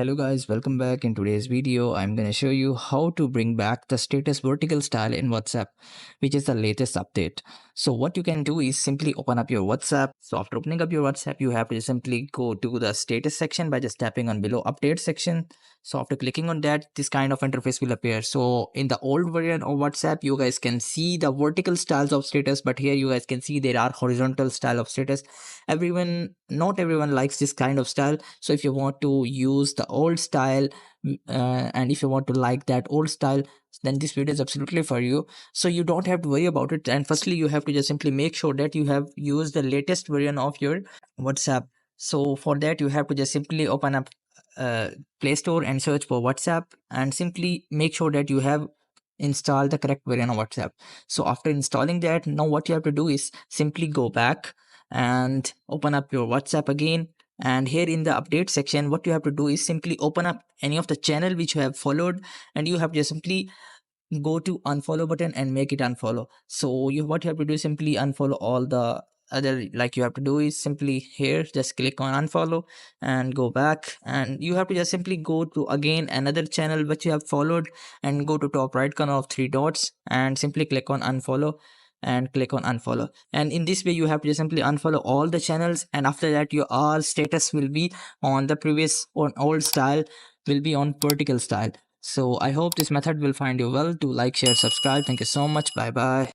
Hello guys, welcome back. In today's video, I'm going to show you how to bring back the status vertical style in WhatsApp, which is the latest update. So what you can do is simply open up your WhatsApp. So after opening up your WhatsApp, you have to simply go to the status section by just tapping on below update section. So after clicking on that, this kind of interface will appear. So in the old version of WhatsApp, you guys can see the vertical styles of status, but here you guys can see there are horizontal style of status. Not everyone likes this kind of style. So if you want to use the old style, and if you want to like that old style, then this video is absolutely for you. So you don't have to worry about it. And firstly, you have to just simply make sure that you have used the latest version of your WhatsApp. So for that, you have to just simply open up Play Store and search for WhatsApp, and simply make sure that you have installed the correct version of WhatsApp. So after installing that, now what you have to do is simply go back and open up your WhatsApp again. And here in the update section, what you have to do is simply open up any of the channel which you have followed, and you have to just simply go to unfollow button and make it unfollow. So what you have to do is simply unfollow all the other. Like you have to do is simply here just click on unfollow and go back, and you have to just simply go to again another channel which you have followed, and go to top right corner of three dots and simply click on unfollow and click on unfollow. And in this way you have to just simply unfollow all the channels, and after that your all status will be on the previous or old style, will be on vertical style. So I hope this method will find you well. Do like, share, subscribe. Thank you so much. Bye bye.